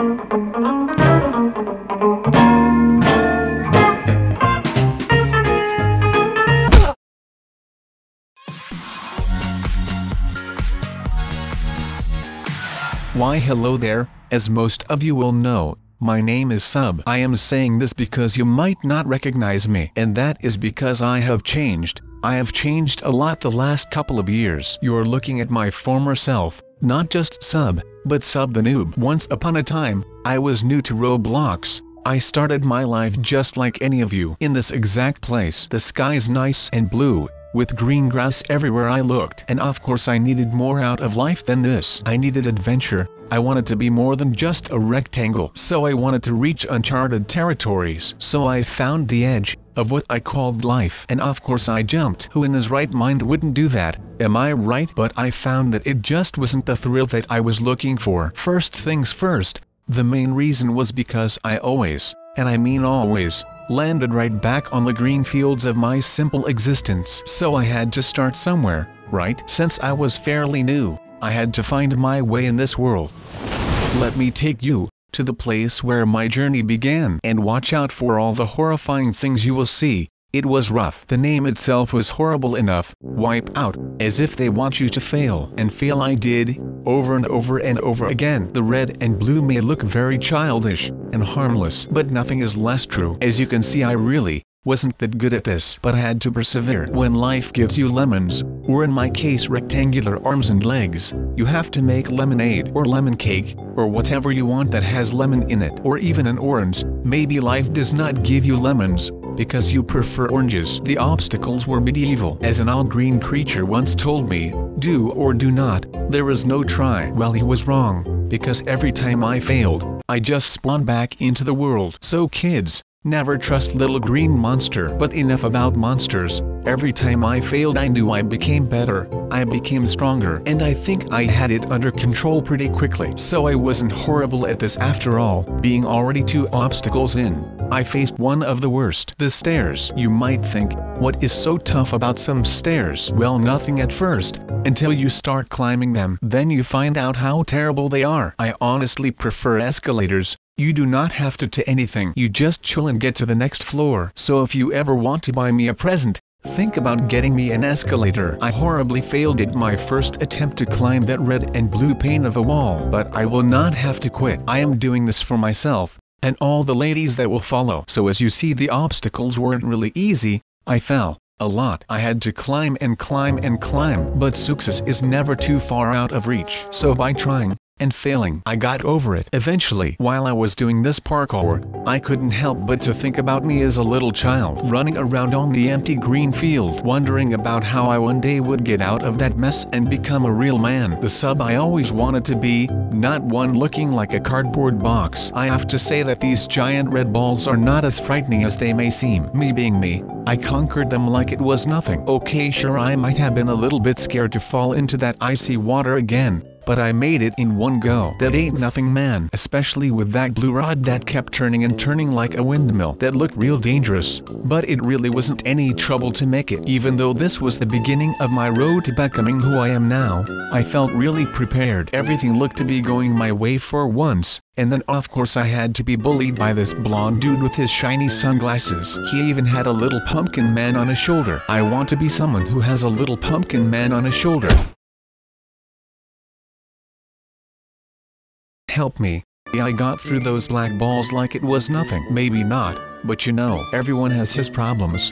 Why hello there, as most of you will know, my name is Sub. I am saying this because you might not recognize me, and that is because I have changed. I have changed a lot the last couple of years. You're looking at my former self, not just Sub, but Sub the Noob. Once upon a time, I was new to Roblox. I started my life just like any of you, in this exact place. The sky's nice and blue, with green grass everywhere I looked. And of course I needed more out of life than this. I needed adventure. I wanted to be more than just a rectangle. So I wanted to reach uncharted territories. So I found the edge of what I called life. And of course I jumped. Who in his right mind wouldn't do that? Am I right? But I found that it just wasn't the thrill that I was looking for. First things first, the main reason was because I always, and I mean always, landed right back on the green fields of my simple existence. So I had to start somewhere, right? Since I was fairly new, I had to find my way in this world. Let me take you to the place where my journey began, and watch out for all the horrifying things you will see. It was rough. The name itself was horrible enough. Wipe out, as if they want you to fail. And fail I did, over and over and over again. The red and blue may look very childish and harmless, but nothing is less true. As you can see, I really wasn't that good at this, but I had to persevere. When life gives you lemons, or in my case rectangular arms and legs, you have to make lemonade or lemon cake, or whatever you want that has lemon in it, or even an orange. Maybe life does not give you lemons, because you prefer oranges. The obstacles were medieval. As an old green creature once told me, do or do not, there is no try. Well, he was wrong, because every time I failed, I just spawned back into the world. So kids, never trust little green monster. But enough about monsters. Every time I failed I knew I became better, I became stronger, and I think I had it under control pretty quickly. So I wasn't horrible at this after all. Being already 2 obstacles in, I faced one of the worst. The stairs. You might think, what is so tough about some stairs? Well, nothing at first, until you start climbing them. Then you find out how terrible they are. I honestly prefer escalators. You do not have to anything. You just chill and get to the next floor. So if you ever want to buy me a present, think about getting me an escalator. I horribly failed at my first attempt to climb that red and blue pane of a wall. But I will not have to quit. I am doing this for myself, and all the ladies that will follow. So as you see, the obstacles weren't really easy. I fell a lot. I had to climb and climb and climb. But success is never too far out of reach. So by trying and failing, I got over it. Eventually, while I was doing this parkour, I couldn't help but to think about me as a little child, running around on the empty green field, wondering about how I one day would get out of that mess and become a real man. The Sub I always wanted to be, not one looking like a cardboard box. I have to say that these giant red balls are not as frightening as they may seem. Me being me, I conquered them like it was nothing. Okay, sure, I might have been a little bit scared to fall into that icy water again, but I made it in one go. That ain't nothing, man. Especially with that blue rod that kept turning and turning like a windmill. That looked real dangerous, but it really wasn't any trouble to make it. Even though this was the beginning of my road to becoming who I am now, I felt really prepared. Everything looked to be going my way for once. And then of course I had to be bullied by this blonde dude with his shiny sunglasses. He even had a little pumpkin man on his shoulder. I want to be someone who has a little pumpkin man on his shoulder. Help me. I got through those black balls like it was nothing. Maybe not, but you know, everyone has his problems.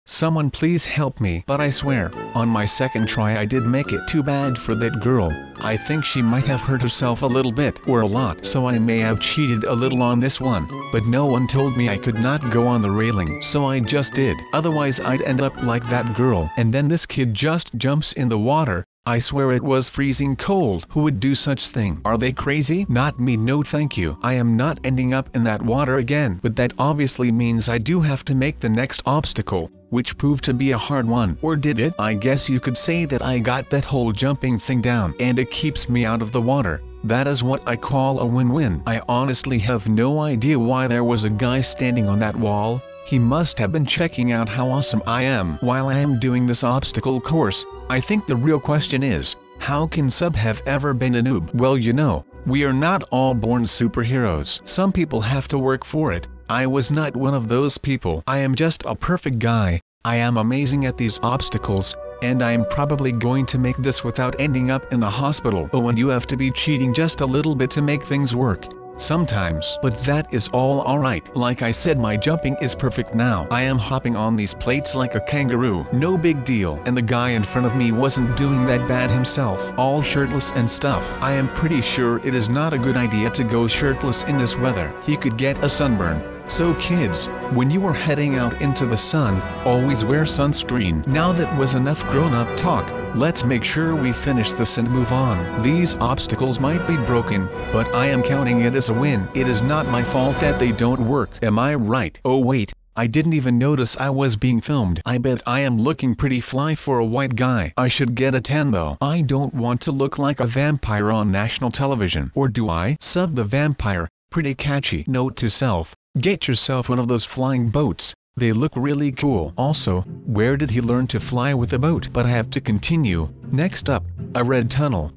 Someone please help me. But I swear, on my second try I did make it. Too bad for that girl. I think she might have hurt herself a little bit, or a lot. So I may have cheated a little on this one. But no one told me I could not go on the railing. So I just did. Otherwise I'd end up like that girl. And then this kid just jumps in the water. I swear it was freezing cold. Who would do such thing? Are they crazy? Not me, no thank you. I am not ending up in that water again. But that obviously means I do have to make the next obstacle, which proved to be a hard one. Or did it? I guess you could say that I got that whole jumping thing down, and it keeps me out of the water. That is what I call a win-win. I honestly have no idea why there was a guy standing on that wall. He must have been checking out how awesome I am while I am doing this obstacle course. I think the real question is, How can Sub have ever been a noob? Well, you know, we are not all born superheroes. Some people have to work for it. I was not one of those people. I am just a perfect guy. I am amazing at these obstacles, and I am probably going to make this without ending up in a hospital. Oh, and you have to be cheating just a little bit to make things work. Sometimes. But that is all alright. Like I said, my jumping is perfect now. I am hopping on these plates like a kangaroo. No big deal. And the guy in front of me wasn't doing that bad himself. All shirtless and stuff. I am pretty sure it is not a good idea to go shirtless in this weather. He could get a sunburn. So kids, when you are heading out into the sun, always wear sunscreen. Now that was enough grown-up talk. Let's make sure we finish this and move on. These obstacles might be broken, but I am counting it as a win. It is not my fault that they don't work. Am I right? Oh wait, I didn't even notice I was being filmed. I bet I am looking pretty fly for a white guy. I should get a 10 though. I don't want to look like a vampire on national television. Or do I? Sub the vampire, pretty catchy. Note to self, get yourself one of those flying boats. They look really cool. Also, where did he learn to fly with a boat? But I have to continue. Next up, a red tunnel.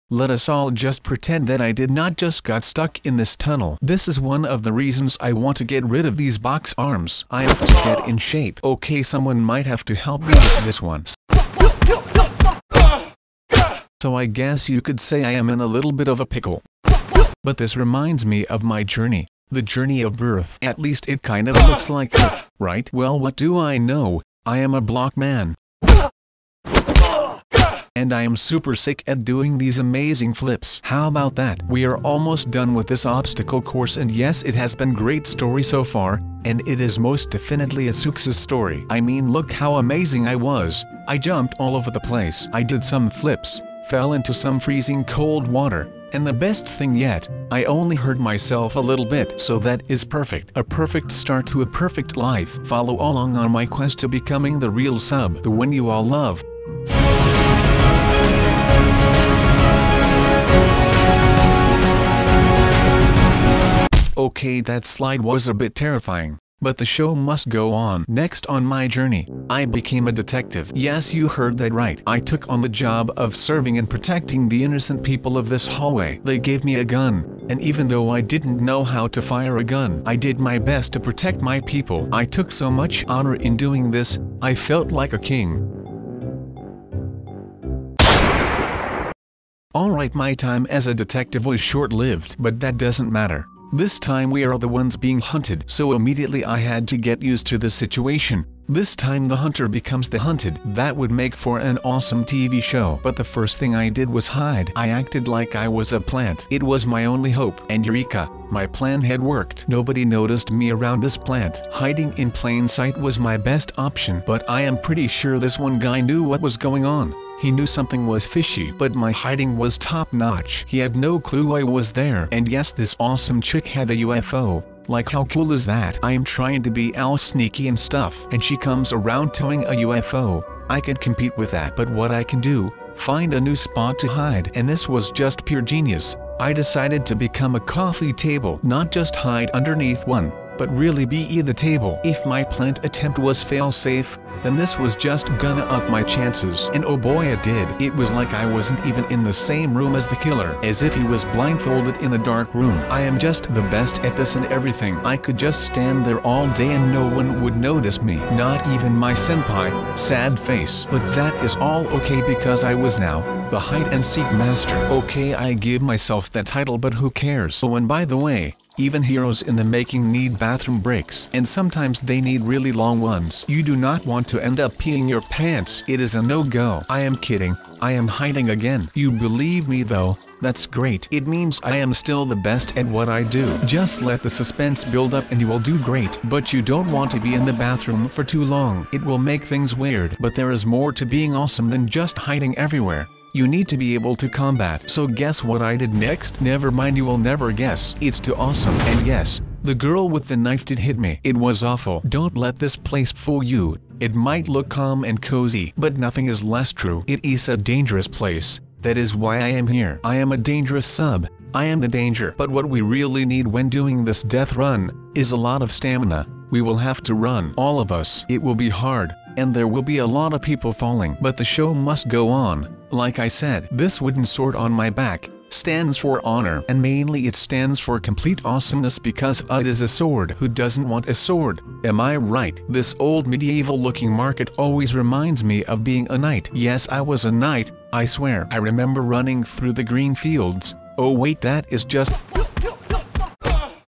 Let us all just pretend that I did not just got stuck in this tunnel. This is one of the reasons I want to get rid of these box arms. I have to get in shape. Okay, someone might have to help me with this one. So I guess you could say I am in a little bit of a pickle. But this reminds me of my journey, the journey of birth. At least it kind of looks like it, right? Well, what do I know? I am a block man. And I am super sick at doing these amazing flips. How about that? We are almost done with this obstacle course, and yes, it has been great story so far, and it is most definitely a success story. I mean, look how amazing I was. I jumped all over the place. I did some flips, fell into some freezing cold water. And the best thing yet, I only hurt myself a little bit. So that is perfect. A perfect start to a perfect life. Follow along on my quest to becoming the real Sub, the one you all love. Okay, that slide was a bit terrifying, but the show must go on. Next on my journey, I became a detective. Yes, you heard that right. I took on the job of serving and protecting the innocent people of this hallway. They gave me a gun, and even though I didn't know how to fire a gun, I did my best to protect my people. I took so much honor in doing this, I felt like a king. Alright, my time as a detective was short-lived, but that doesn't matter. This time we are the ones being hunted, so immediately I had to get used to the situation. This time the hunter becomes the hunted. That would make for an awesome TV show. But the first thing I did was hide. I acted like I was a plant. It was my only hope. And eureka, my plan had worked. Nobody noticed me around this plant. Hiding in plain sight was my best option. But I am pretty sure this one guy knew what was going on. He knew something was fishy, but my hiding was top-notch. He had no clue I was there. And yes, this awesome chick had a UFO. Like, how cool is that? I am trying to be all sneaky and stuff, and she comes around towing a UFO. I can compete with that, but what I can do, find a new spot to hide. And this was just pure genius. I decided to become a coffee table, not just hide underneath one, but really be the table. If my plant attempt was fail-safe, then this was just gonna up my chances. And oh boy, it did. It was like I wasn't even in the same room as the killer, as if he was blindfolded in a dark room. I am just the best at this and everything. I could just stand there all day and no one would notice me. Not even my senpai, sad face. But that is all okay because I was now the hide-and-seek master. Okay, I give myself that title, but who cares? Oh, and by the way, even heroes in the making need bathroom breaks, and sometimes they need really long ones. You do not want to end up peeing your pants. It is a no-go. I am kidding. I am hiding again. You believe me though? That's great. It means I am still the best at what I do. Just let the suspense build up and you will do great. But you don't want to be in the bathroom for too long. It will make things weird. But there is more to being awesome than just hiding everywhere. You need to be able to combat. So guess what I did next? Never mind, you will never guess. It's too awesome. And yes, the girl with the knife did hit me. It was awful. Don't let this place fool you. It might look calm and cozy, but nothing is less true. It is a dangerous place. That is why I am here. I am a dangerous sub. I am the danger. But what we really need when doing this death run is a lot of stamina. We will have to run, all of us. It will be hard, and there will be a lot of people falling. But the show must go on. Like I said, this wooden sword on my back stands for honor, and mainly it stands for complete awesomeness because it is a sword. Who doesn't want a sword? Am I right? This old medieval looking market always reminds me of being a knight. Yes, I was a knight, I swear. I remember running through the green fields. Oh wait, that is just...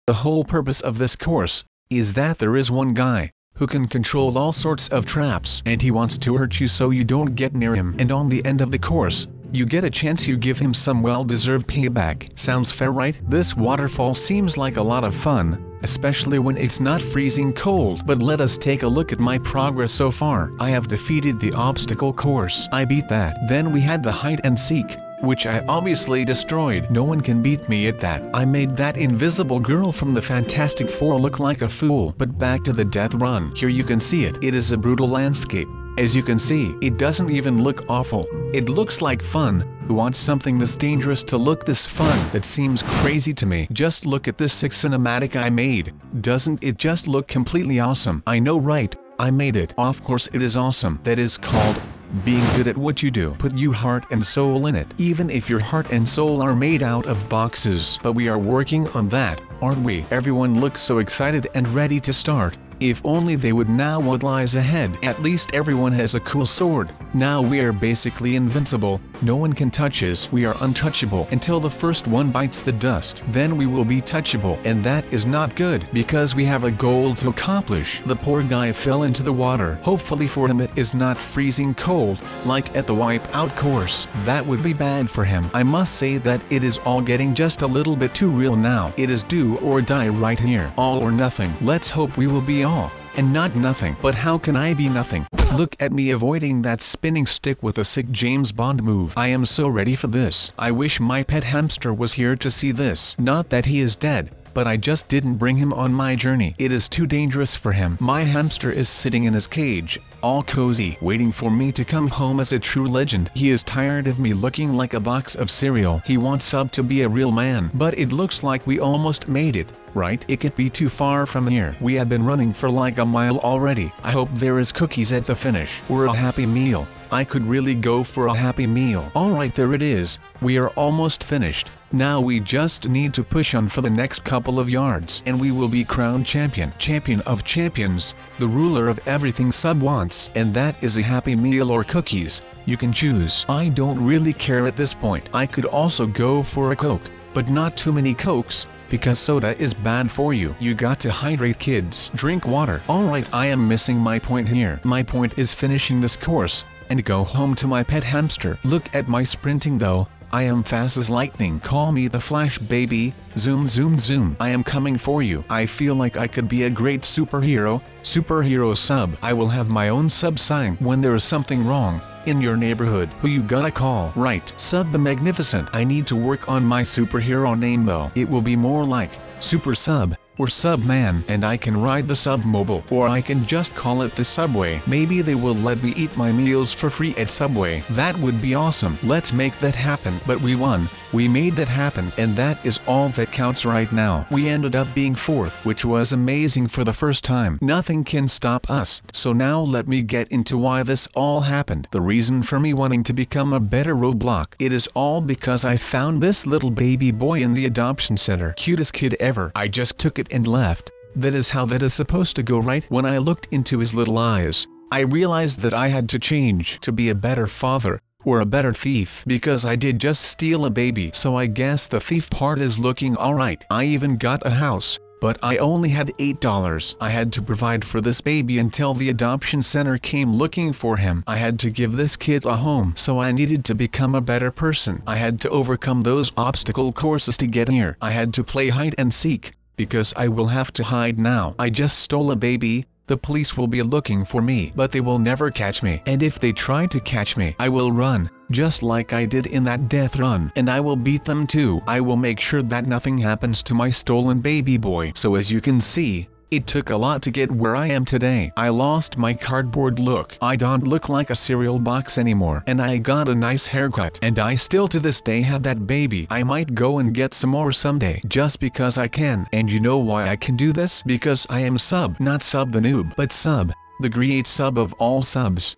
The whole purpose of this course is that there is one guy who can control all sorts of traps, and he wants to hurt you so you don't get near him. And on the end of the course, you get a chance, you give him some well-deserved payback. Sounds fair, right? This waterfall seems like a lot of fun, especially when it's not freezing cold. But let us take a look at my progress so far. I have defeated the obstacle course. I beat that. Then we had the hide and seek, which I obviously destroyed. No one can beat me at that. I made that invisible girl from the Fantastic Four look like a fool. But back to the death run. Here you can see it. It is a brutal landscape. As you can see, it doesn't even look awful. It looks like fun. Who wants something this dangerous to look this fun? That seems crazy to me. Just look at this sick cinematic I made. Doesn't it just look completely awesome? I know, right? I made it. Of course it is awesome. That is called being good at what you do. Put your heart and soul in it. Even if your heart and soul are made out of boxes. But we are working on that, aren't we? Everyone looks so excited and ready to start. If only they would know what lies ahead. At least everyone has a cool sword. Now we are basically invincible. No one can touch us. We are untouchable until the first one bites the dust. Then we will be touchable. And that is not good, because we have a goal to accomplish. The poor guy fell into the water. Hopefully for him it is not freezing cold, like at the wipeout course. That would be bad for him. I must say that it is all getting just a little bit too real now. It is do or die right here. All or nothing. Let's hope we will be all, and not nothing. But how can I be nothing? Look at me avoiding that spinning stick with a sick James Bond move. I am so ready for this. I wish my pet hamster was here to see this. Not that he is dead, but I just didn't bring him on my journey. It is too dangerous for him. My hamster is sitting in his cage, all cozy, waiting for me to come home as a true legend. He is tired of me looking like a box of cereal. He wants Sub to be a real man. But it looks like we almost made it, right? It can't be too far from here. We have been running for like a mile already. I hope there is cookies at the finish, or a happy meal. I could really go for a happy meal. Alright, there it is. We are almost finished. Now we just need to push on for the next couple of yards, and we will be crowned champion. Champion of champions, the ruler of everything Sub wants. And that is a happy meal or cookies. You can choose. I don't really care at this point. I could also go for a Coke, but not too many Cokes, because soda is bad for you. You got to hydrate, kids. Drink water. Alright, I am missing my point here. My point is finishing this course and go home to my pet hamster. Look at my sprinting though. I am fast as lightning. Call me the Flash, baby. Zoom zoom zoom. I am coming for you. I feel like I could be a great superhero. Superhero Sub. I will have my own Sub sign when there is something wrong in your neighborhood. Who you gonna call? Right, Sub the Magnificent. I need to work on my superhero name though. It will be more like Super Sub or Subman, and I can ride the Submobile, or I can just call it the Subway. Maybe they will let me eat my meals for free at Subway. That would be awesome. Let's make that happen. But we won. We made that happen, and that is all that counts right now. We ended up being fourth, which was amazing for the first time. Nothing can stop us. So now let me get into why this all happened. The reason for me wanting to become a better Roblox. It is all because I found this little baby boy in the adoption center. Cutest kid ever. I just took it and left. That is how that is supposed to go, right? When I looked into his little eyes, I realized that I had to change to be a better father, or a better thief, because I did just steal a baby. So I guess the thief part is looking alright. I even got a house, but I only had $8. I had to provide for this baby until the adoption center came looking for him. I had to give this kid a home, so I needed to become a better person. I had to overcome those obstacle courses to get here. I had to play hide and seek, because I will have to hide now. I just stole a baby. The police will be looking for me, but they will never catch me. And if they try to catch me, I will run, just like I did in that death run. And I will beat them too. I will make sure that nothing happens to my stolen baby boy. So as you can see, It took a lot to get where I am today. I lost my cardboard look. I don't look like a cereal box anymore. And I got a nice haircut. And I still to this day have that baby. I might go and get some more someday. Just because I can. And you know why I can do this? Because I am Sub. Not Sub the noob. But Sub, the great sub of all subs.